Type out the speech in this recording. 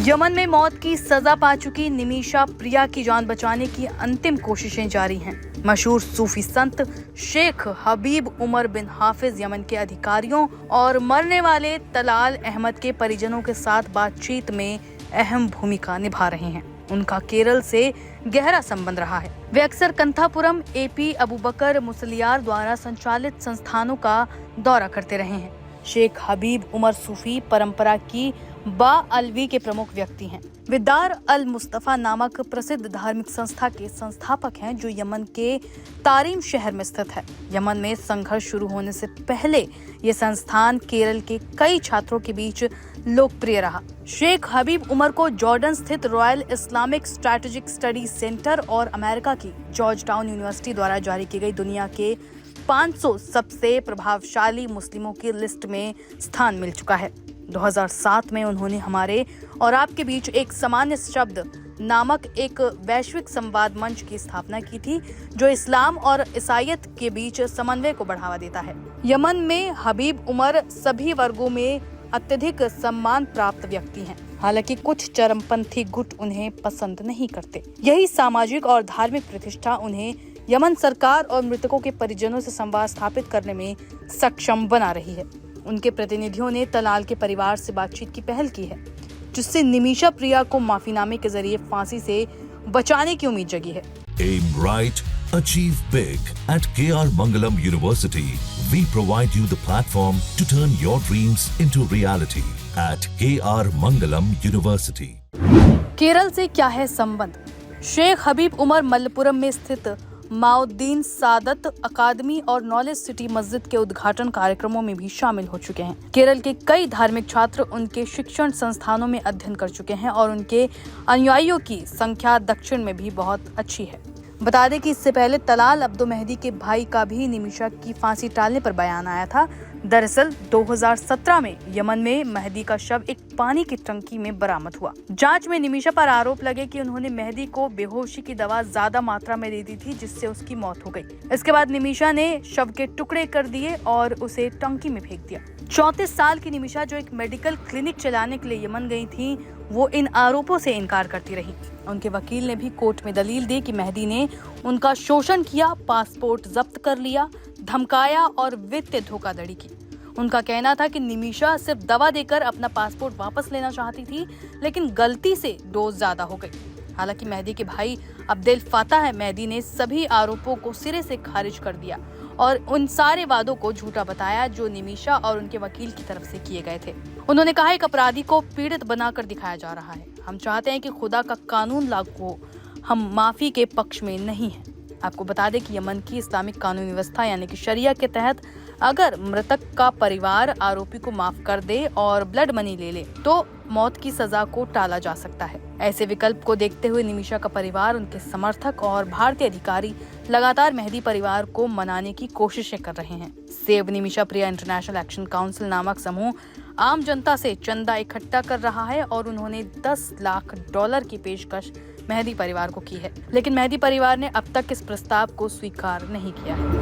Yemen में मौत की सजा पा चुकी निमिशा प्रिया की जान बचाने की अंतिम कोशिशें जारी हैं। मशहूर सूफी संत शेख हबीब उमर बिन हाफिज यमन के अधिकारियों और मरने वाले तलाल अहमद के परिजनों के साथ बातचीत में अहम भूमिका निभा रहे हैं। उनका केरल से गहरा संबंध रहा है। वे अक्सर कंथापुरम एपी अबूबकर मुसलियार द्वारा संचालित संस्थानों का दौरा करते रहे हैं। शेख हबीब उमर सूफी परंपरा की बा अलवी के प्रमुख व्यक्ति हैं। वे दार अल मुस्तफा नामक प्रसिद्ध धार्मिक संस्था के संस्थापक हैं, जो यमन के तारीम शहर में स्थित है। यमन में संघर्ष शुरू होने से पहले ये संस्थान केरल के कई छात्रों के बीच लोकप्रिय रहा। शेख हबीब उमर को जॉर्डन स्थित royal Islamic strategic study centre और अमेरिका की जॉर्ज टाउन यूनिवर्सिटी द्वारा जारी की गई दुनिया के 500 सबसे प्रभावशाली मुस्लिमों की लिस्ट में स्थान मिल चुका है। 2007 में उन्होंने हमारे और आपके बीच एक सामान्य शब्द नामक एक वैश्विक संवाद मंच की स्थापना की थी, जो इस्लाम और ईसाईयत के बीच समन्वय को बढ़ावा देता है। यमन में हबीब उमर सभी वर्गों में अत्यधिक सम्मान प्राप्त व्यक्ति हैं। हालांकि कुछ चरमपंथी गुट उन्हें पसंद नहीं करते। यही सामाजिक और धार्मिक प्रतिष्ठा उन्हें यमन सरकार और मृतकों के परिजनों से संवाद स्थापित करने में सक्षम बना रही है। उनके प्रतिनिधियों ने तलाल के परिवार से बातचीत की पहल की है, जिससे निमिशा प्रिया को माफीनामे के जरिए फांसी से बचाने की उम्मीद जगी है। Aim right, achieve big. At KR Mangalam University, we provide you the platform to turn your dreams into reality. At KR Mangalam University. Kerala से क्या है संबंध? शेख हबीब उमर मल्लपुरम में स्थित माउद्दीन सादत अकादमी और नॉलेज सिटी मस्जिद के उद्घाटन कार्यक्रमों में भी शामिल हो चुके हैं। केरल के कई धार्मिक छात्र उनके शिक्षण संस्थानों में अध्ययन कर चुके हैं और उनके अनुयायियों की संख्या दक्षिण में भी बहुत अच्छी है। बता दें कि इससे पहले तलाल अब्दो मेहदी के भाई का भी निमिशा की फांसी टालने पर बयान आया था। दरअसल 2017 में यमन में मेहदी का शव एक पानी की टंकी में बरामद हुआ। जांच में निमिशा पर आरोप लगे कि उन्होंने मेहदी को बेहोशी की दवा ज्यादा मात्रा में दे दी थी, जिससे उसकी मौत हो गई। इसके बाद निमिशा ने शव के टुकड़े कर दिए और उसे टंकी में फेंक दिया। 34 साल की निमिशा, जो एक मेडिकल क्लिनिक चलाने के लिए यमन गई थी, वो इन आरोपों से इनकार करती रही। उनके वकील ने भी कोर्ट में दलील दी कि मेहदी ने उनका शोषण किया, पासपोर्ट जब्त कर लिया, धमकाया और वित्तीय धोखाधड़ी की। उनका कहना था कि निमिशा सिर्फ दवा देकर अपना पासपोर्ट वापस लेना चाहती थी, लेकिन गलती से डोज ज्यादा हो गई। हालांकि मेहदी के भाई अब्देल फाताह मेहदी ने सभी आरोपों को सिरे से खारिज कर दिया और उन सारे वादों को झूठा बताया जो निमिशा और उनके वकील की तरफ से किए गए थे। उन्होंने कहा, एक अपराधी को पीड़ित बनाकर दिखाया जा रहा है। हम चाहते हैं कि खुदा का कानून लागू हो, हम माफी के पक्ष में नहीं हैं। आपको बता दें कि यमन की इस्लामिक कानून व्यवस्था यानी कि शरिया के तहत अगर मृतक का परिवार आरोपी को माफ कर दे और ब्लड मनी ले ले तो मौत की सजा को टाला जा सकता है। ऐसे विकल्प को देखते हुए निमिशा का परिवार, उनके समर्थक और भारतीय अधिकारी लगातार मेहदी परिवार को मनाने की कोशिशें कर रहे हैं। सेव निमिशा प्रिया इंटरनेशनल एक्शन काउंसिल नामक समूह आम जनता से चंदा इकट्ठा कर रहा है और उन्होंने $10 लाख की पेशकश मेहदी परिवार को की है, लेकिन मेहदी परिवार ने अब तक इस प्रस्ताव को स्वीकार नहीं किया है।